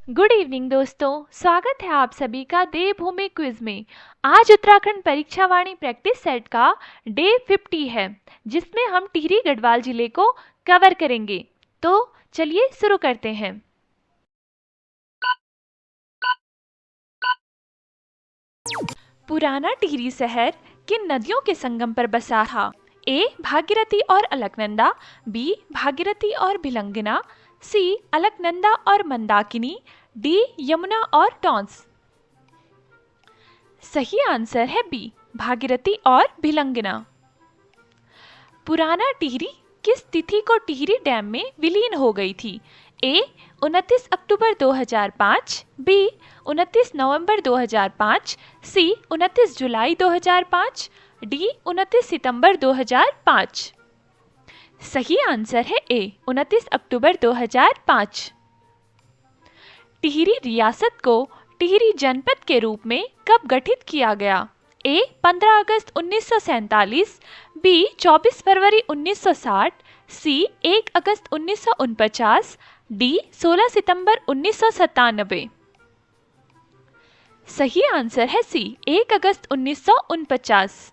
Good evening दोस्तों, स्वागत है आप सभी का देवभूमि क्विज में। आज उत्तराखंड परीक्षा वाणी प्रैक्टिस सेट का डे 50 है, जिसमें हम टिहरी गढ़वाल जिले को कवर करेंगे। तो चलिए शुरू करते हैं। पुराना टिहरी शहर किन नदियों के संगम पर बसा था? ए भागीरथी और अलकनंदा, बी भागीरथी और भिलंगना, सी अलकनंदा और मंदाकिनी, डी यमुना और टॉन्स। सही आंसर है बी भागीरथी और भिलंगना। पुराना टिहरी किस तिथि को टिहरी डैम में विलीन हो गई थी? ए 29 अक्टूबर 2005, बी 29 नवंबर 2005, सी 29 जुलाई 2005, डी 29 सितंबर 2005। सही आंसर है ए 29 अक्टूबर 2005। टिहरी रियासत को टिहरी जनपद के रूप में कब गठित किया गया? ए 15 अगस्त 1947, बी 24 फरवरी 1960, सी 1 अगस्त 1949, डी 16 सितंबर 1997। सही आंसर है सी 1 अगस्त 1949।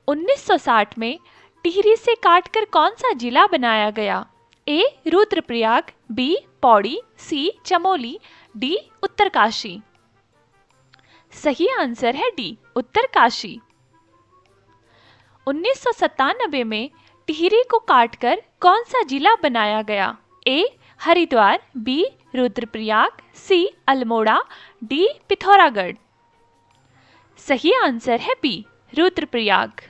1960 में टिहरी से काटकर कौन सा जिला बनाया गया? ए रुद्रप्रयाग, बी पौड़ी, सी चमोली, डी उत्तरकाशी। सही आंसर है डी उत्तरकाशी। 1997 में टिहरी को काटकर कौन सा जिला बनाया गया? ए हरिद्वार, बी रुद्रप्रयाग, सी अल्मोड़ा, डी पिथौरागढ़। सही आंसर है बी रुद्रप्रयाग।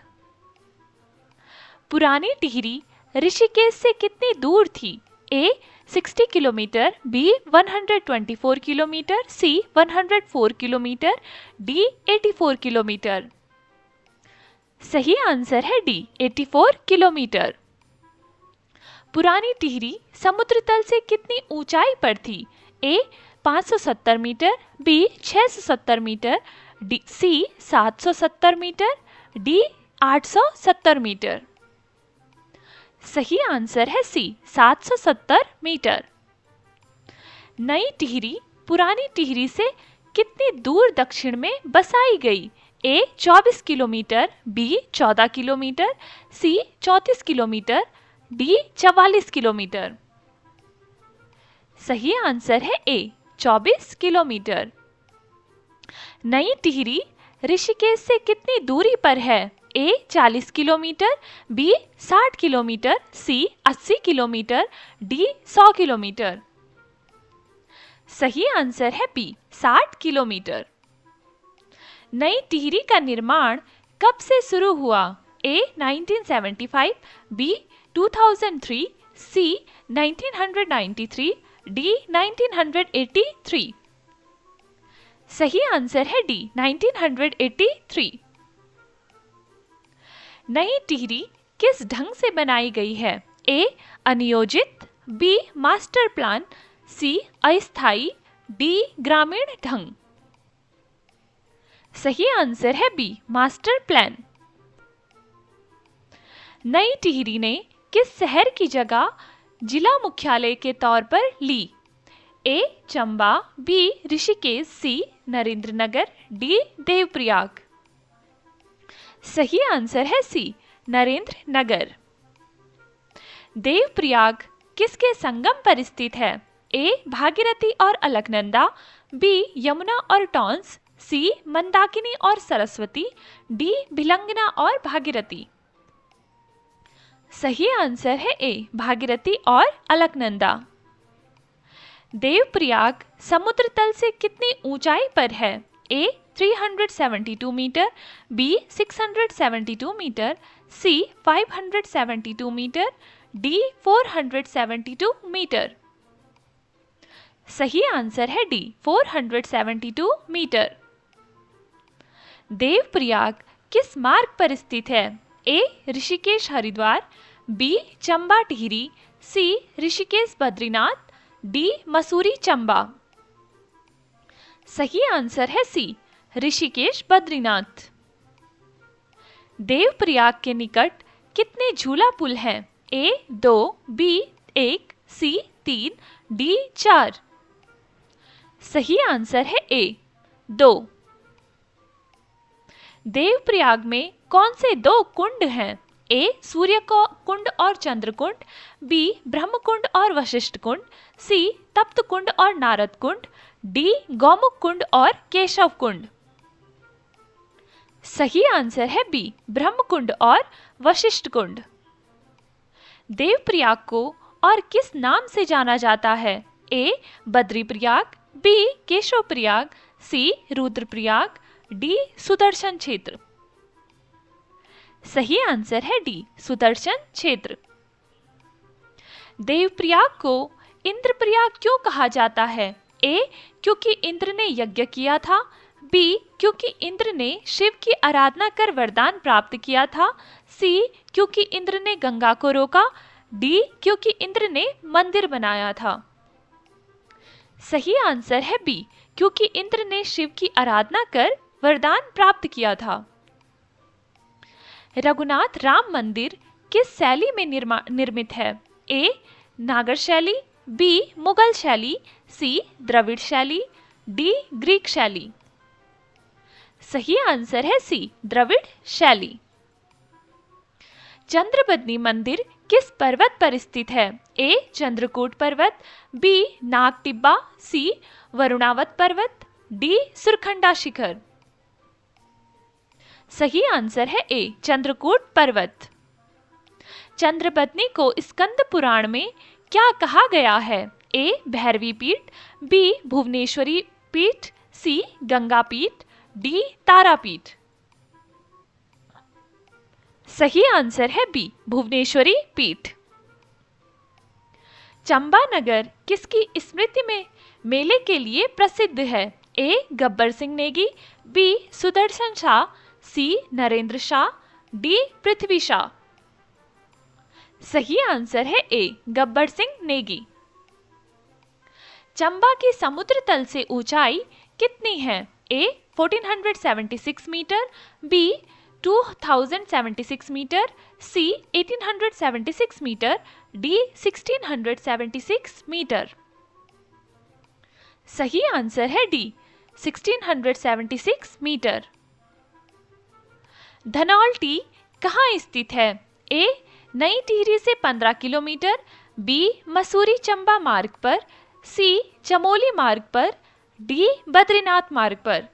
पुरानी टिहरी ऋषिकेश से कितनी दूर थी? A 60 kilometre, B 124 kilometre, C 104 kilometre, D 84 kilometre. सही आंसर है डी 84 किलोमीटर। पुरानी टिहरी समुद्र तल से कितनी ऊंचाई पर थी? A 570 metre, B 670 metre, D C 770 metre, D 870 metre. सही आंसर है सी 770 मीटर। नई टिहरी पुरानी टिहरी से कितनी दूर दक्षिण में बसाई गई? ए 24 किलोमीटर, बी 14 किलोमीटर, सी 34 किलोमीटर, डी 44 किलोमीटर। सही आंसर है ए 24 किलोमीटर। नई टिहरी ऋषिकेश से कितनी दूरी पर है? ए 40 किलोमीटर, बी 60 किलोमीटर, सी 80 किलोमीटर, डी 100 किलोमीटर। सही आंसर है बी 60 किलोमीटर। नई टिहरी का निर्माण कब से शुरू हुआ? ए 1975, बी 2003, सी 1993, डी 1983। सही आंसर है डी 1983। नई टिहरी किस ढंग से बनाई गई है? ए अनियोजित, बी मास्टर प्लान, सी अस्थायी, डी ग्रामीण ढंग। सही आंसर है बी मास्टर प्लान। नई टिहरी ने किस शहर की जगह जिला मुख्यालय के तौर पर ली? ए चंबा, बी ऋषिकेश, सी नरेंद्रनगर, डी देवप्रयाग। सही आंसर है सी नरेंद्र नगर। देवप्रयाग किसके संगम पर स्थित है? ए भागीरथी और अलकनंदा, बी यमुना और टॉन्स, सी मंदाकिनी और सरस्वती, डी भिलंगना और भागीरथी। सही आंसर है ए भागीरथी और अलकनंदा। देवप्रयाग समुद्र तल से कितनी ऊंचाई पर है? ए 372 मीटर, बी 672 मीटर, सी 572 मीटर, डी 472 मीटर। सही आंसर है डी 472 मीटर। देवप्रयाग किस मार्ग पर स्थित है? ए ऋषिकेश हरिद्वार, बी चंबा टिहरी, सी ऋषिकेश बद्रीनाथ, डी मसूरी चंबा। सही आंसर है सी ऋषिकेश बद्रीनाथ। देवप्रयाग के निकट कितने झूला पुल हैं? ए 2, बी 1, सी 3, डी 4। सही आंसर है ए 2। देवप्रयाग में कौन से 2 कुंड हैं? ए सूर्य कुंड और चंद्र कुंड, बी ब्रह्म कुंड और वशिष्ठ कुंड, सी तप्त कुंड और नारद कुंड, डी गौमुख कुंड और केशव कुंड। सही आंसर है बी ब्रह्म कुंड और वशिष्ठ कुंड। देवप्रयाग को और किस नाम से जाना जाता है? ए बद्रीप्रयाग, बी केशवप्रयाग, सी रुद्रप्रयाग, डी सुदर्शन क्षेत्र। सही आंसर है डी सुदर्शन क्षेत्र। देवप्रयाग को इंद्रप्रयाग क्यों कहा जाता है? ए क्योंकि इंद्र ने यज्ञ किया था, बी क्योंकि इंद्र ने शिव की आराधना कर वरदान प्राप्त किया था, सी क्योंकि इंद्र ने गंगा को रोका, डी क्योंकि इंद्र ने मंदिर बनाया था। सही आंसर है बी क्योंकि इंद्र ने शिव की आराधना कर वरदान प्राप्त किया था। रघुनाथ राम मंदिर किस शैली में निर्मित है? ए नागर शैली, बी मुगल शैली, सी द्रविड़ शैली, डी ग्रीक शैली। सही आंसर है सी द्रविड़ शैली। चंद्रबदनी मंदिर किस पर्वत पर स्थित है? ए चंद्रकूट पर्वत, बी नागटिब्बा, सी वरुणावत पर्वत, डी सुरखंडा शिखर। सही आंसर है ए चंद्रकूट पर्वत। चंद्रबदनी को स्कंद पुराण में क्या कहा गया है? ए भैरवी पीठ, बी भुवनेश्वरी पीठ, सी गंगा पीठ, डी तारापीठ। सही आंसर है बी भुवनेश्वरी पीठ। चंबा नगर किसकी स्मृति में मेले के लिए प्रसिद्ध है? ए गब्बर सिंह नेगी, बी सुदर्शन शाह, सी नरेंद्र शाह, डी पृथ्वी शाह। सही आंसर है ए गब्बर सिंह नेगी। चंबा की समुद्र तल से ऊंचाई कितनी है? ए 1476 मीटर, बी 2076 मीटर, सी 1876 मीटर, डी 1676 मीटर। सही आंसर है डी 1676 मीटर। धनौल्टी कहाँ स्थित है? ए नई टिहरी से 15 किलोमीटर, बी मसूरी चंबा मार्ग पर, सी चमोली मार्ग पर, डी बद्रीनाथ मार्ग पर।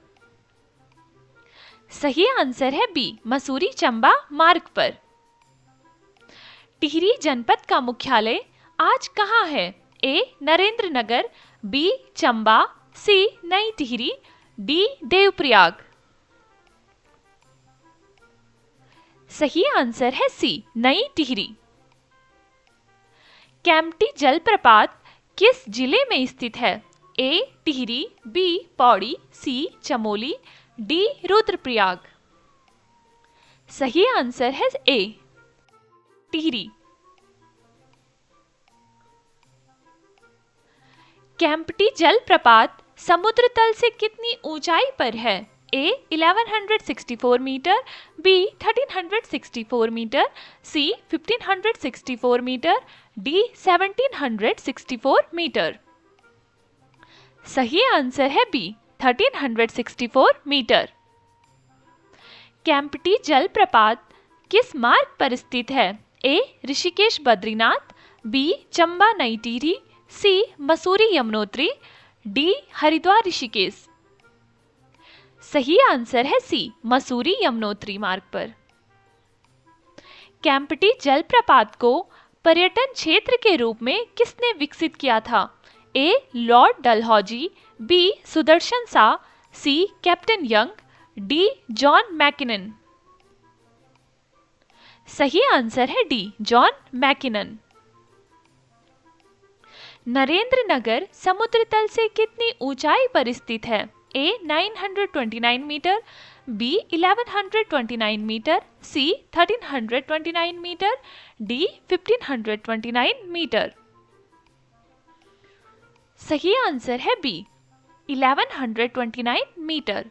सही आंसर है बी मसूरी चंबा मार्ग पर। टिहरी जनपद का मुख्यालय आज कहाँ है? ए नरेंद्र नगर, बी चंबा, सी नई टिहरी, डी देवप्रयाग। सही आंसर है सी नई टिहरी। कैंपटी जलप्रपात किस जिले में स्थित है? ए टिहरी, बी पौड़ी, सी चमोली, डी रुद्रप्रयाग। सही आंसर है ए टिहरी। कैंपटी जलप्रपात समुद्र तल से कितनी ऊंचाई पर है? ए 1164 मीटर, बी 1364 मीटर, सी 1564 मीटर, डी 1764 मीटर। सही आंसर है बी 1364 मीटर। कैंपटी जलप्रपात किस मार्ग पर स्थित है? ए ऋषिकेश बद्रीनाथ, बी चंबा नई टिहरी, सी मसूरी यमुनोत्री, डी हरिद्वार ऋषिकेश। सही आंसर है सी मसूरी यमुनोत्री मार्ग पर। कैंपटी जलप्रपात को पर्यटन क्षेत्र के रूप में किसने विकसित किया था? A lord Dalhousie, B Sudarshan Shah, C captain Young, D John Mackinnon. सही आंसर है D John Mackinnon. Narendra Nagar समुद्र तल से कितनी ऊंचाई पर स्थित है? A 929 metre, B 1129 metre, C 1329 metre, D 1529 metre. सही आंसर है बी 1129 मीटर।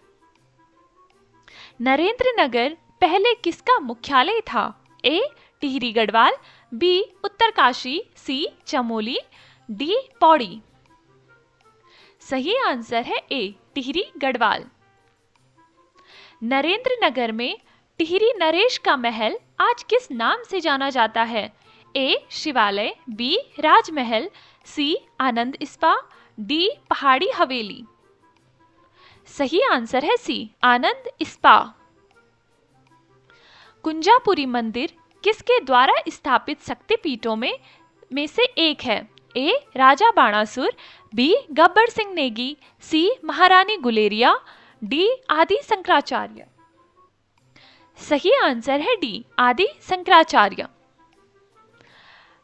नरेंद्र नगर पहले किसका मुख्यालय था? A Tehri Garhwal, B Uttarkashi, C Chamoli, D Pauri. सही आंसर है ए, टिहरी गढ़वाल। नरेंद्र नगर में टिहरी नरेश का महल आज किस नाम से जाना जाता है? ए, शिवालय, बी, राजमहल, सी, आनंद स्पा, डी, पहाड़ी हवेली। सही आंसर है सी, आनंद स्पा। कुंजापुरी मंदिर किसके द्वारा स्थापित शक्तिपीठों में से एक है? ए, राजा बाणासुर, बी, गब्बर सिंह नेगी, सी, महारानी गुलेरिया, डी, आदि शंकराचार्य। सही आंसर है डी, आदि शंकराचार्य।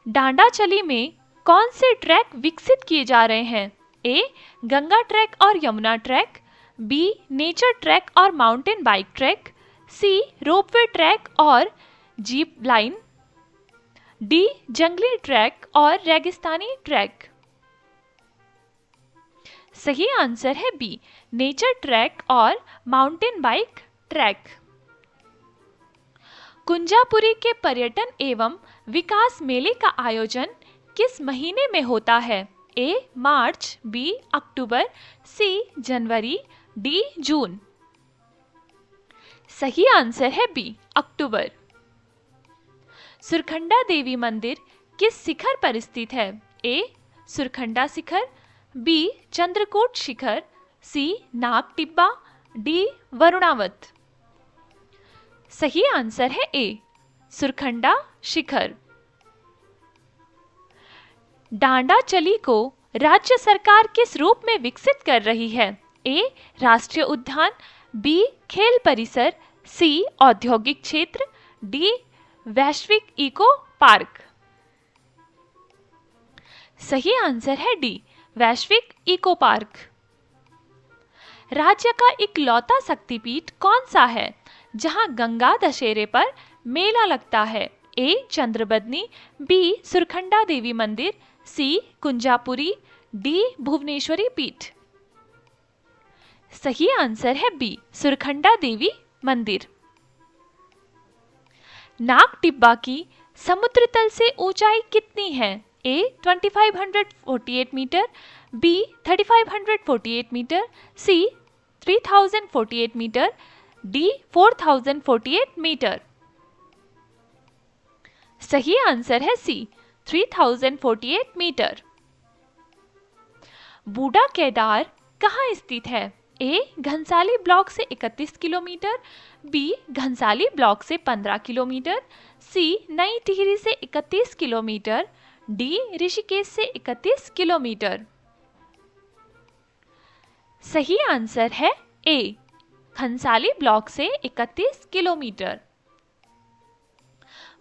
डांडाचली में कौन से ट्रैक विकसित किए जा रहे हैं? ए, गंगा ट्रैक और Yamuna track, B, nature track और mountain bike track, C, ropeway track और जीप लाइन, डी, जंगली ट्रैक और रेगिस्तानी ट्रैक। सही आंसर है बी, नेचर ट्रैक और माउंटेन बाइक ट्रैक। कुंजापुरी के पर्यटन एवं विकास मेले का आयोजन किस महीने में होता है? ए, मार्च, बी, अक्टूबर, सी, जनवरी, डी, जून। सही आंसर है बी, अक्टूबर। सुरखंडा देवी मंदिर किस शिखर पर स्थित है? ए, सुरखंडा शिखर, बी, चंद्रकूट शिखर, सी, नाग टिब्बा, डी, वरुणावत। सही आंसर है ए, सुरखंडा शिखर। डांडाचली को राज्य सरकार किस रूप में विकसित कर रही है? ए, राष्ट्रीय उद्यान, बी, खेल परिसर, सी, औद्योगिक क्षेत्र, डी, वैश्विक इको पार्क। सही आंसर है डी, वैश्विक इको पार्क। राज्य का इकलौता शक्तिपीठ कौन सा है जहां गंगा दशहरे पर मेला लगता है? ए, चंद्रबदनी, बी, सुरखंडा देवी मंदिर, सी, कुंजापुरी, डी, भुवनेश्वरी पीठ। सही आंसर है बी, सुरखंडा देवी मंदिर। नाग टिब्बा की समुद्र तल से ऊंचाई कितनी है? ए, 2548 मीटर, बी, 3548 मीटर, सी, 3048 मीटर, डी, 4048 मीटर। सही आंसर है सी, 3048 मीटर। बूढ़ा केदार कहाँ स्थित है? ए, घनसाली ब्लॉक से 31 किलोमीटर, बी, घनसाली ब्लॉक से 15 किलोमीटर, सी, नई टिहरी से 31 किलोमीटर, डी, ऋषिकेश से 31 किलोमीटर। सही आंसर है ए, घनसाली ब्लॉक से 31 किलोमीटर।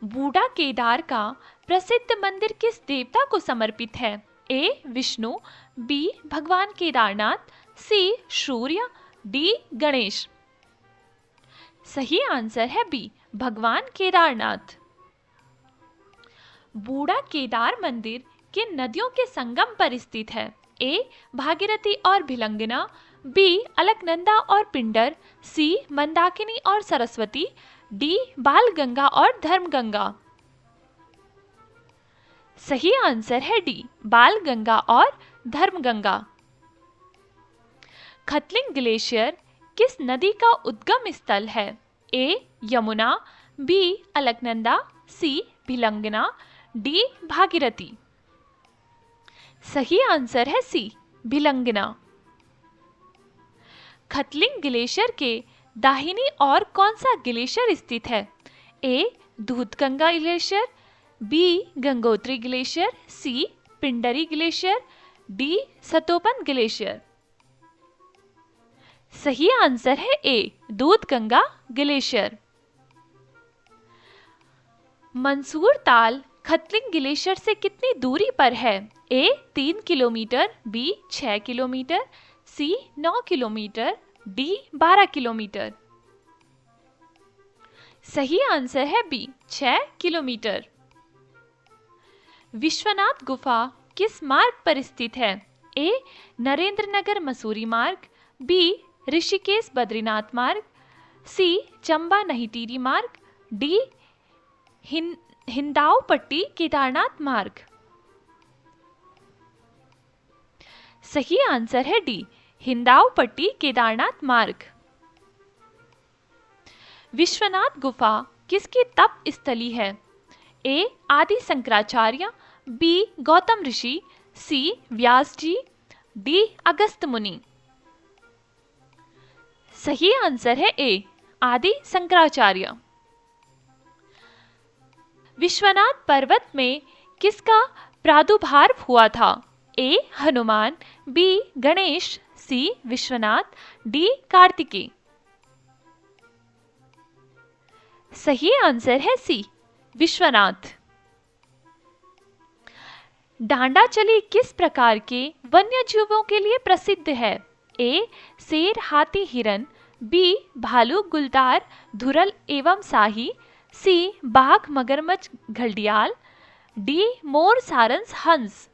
बूढ़ा केदार का प्रसिद्ध मंदिर किस देवता को समर्पित है? ए, विष्णु, बी, भगवान केदारनाथ, सी, सूर्य, डी, गणेश। सही आंसर है बी, भगवान केदारनाथ। बूढ़ा केदार मंदिर किन नदियों के संगम पर स्थित है? ए, भागीरथी और भिलंगना, बी, अलकनंदा और पिंडर, सी, मंदाकिनी और सरस्वती, डी, बालगंगा और धर्मगंगा। सही आंसर है डी, बालगंगा और धर्मगंगा। खतलिंग ग्लेशियर किस नदी का उद्गम स्थल है? ए, यमुना, बी, अलकनंदा, सी, भिलंगना, डी, भागीरथी। सही आंसर है सी, भिलंगना। खतलिंग ग्लेशियर के दाहिनी ओर कौन सा ग्लेशियर स्थित है? A, Dudhganga glacier, B, Gangotri glacier, C, Pindari glacier, D, Satopanth glacier. सही आंसर है ए, दूधगंगा ग्लेशियर। मंसूर ताल खतलिंग ग्लेशियर से कितनी दूरी पर है? ए, 3 किलोमीटर, बी, 6 किलोमीटर, सी, 9 किलोमीटर, डी, 12 किलोमीटर। सही आंसर है बी, 6 किलोमीटर। विश्वनाथ गुफा किस मार्ग पर स्थित है? ए, नरेंद्र नगर मसूरी मार्ग, बी, ऋषिकेश बद्रीनाथ मार्ग, सी, चंबा नहीटीरी मार्ग, डी, हिंदाव पट्टी केदारनाथ मार्ग। सही आंसर है डी, हिंदाव पट्टी केदारनाथ मार्ग। विश्वनाथ गुफा किसकी तप स्थली है? ए आदि शंकराचार्य, बी गौतम ऋषि, सी व्यास जी, डी अगस्त मुनि। सही आंसर है ए, आदि शंकराचार्य। विश्वनाथ पर्वत में किसका प्रादुर्भाव हुआ था? ए हनुमान, बी गणेश, सी विश्वनाथ, डी कार्तिकेय। सही आंसर है सी, विश्वनाथ। डांडाचली किस प्रकार के वन्य जीवों के लिए प्रसिद्ध है? ए शेर, हाथी, हिरन, बी भालू, गुलदार, धुरल एवं शाही, सी बाघ, मगरमच्छ, घड़ियाल, डी मोर, सारंश, हंस।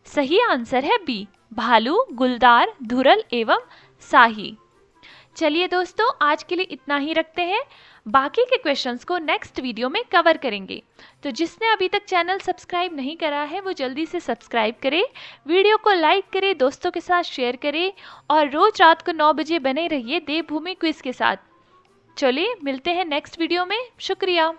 सही आंसर है बी, भालू, गुलदार, धुरल एवं शाही। चलिए दोस्तों, आज के लिए इतना ही रखते हैं, बाकी के क्वेश्चंस को नेक्स्ट वीडियो में कवर करेंगे। तो जिसने अभी तक चैनल सब्सक्राइब नहीं करा है वो जल्दी से सब्सक्राइब करे, वीडियो को लाइक करे, दोस्तों के साथ शेयर करे और रोज रात को 9 बजे बने रहिए देवभूमि क्विज के साथ। चलिए मिलते हैं नेक्स्ट वीडियो में, शुक्रिया।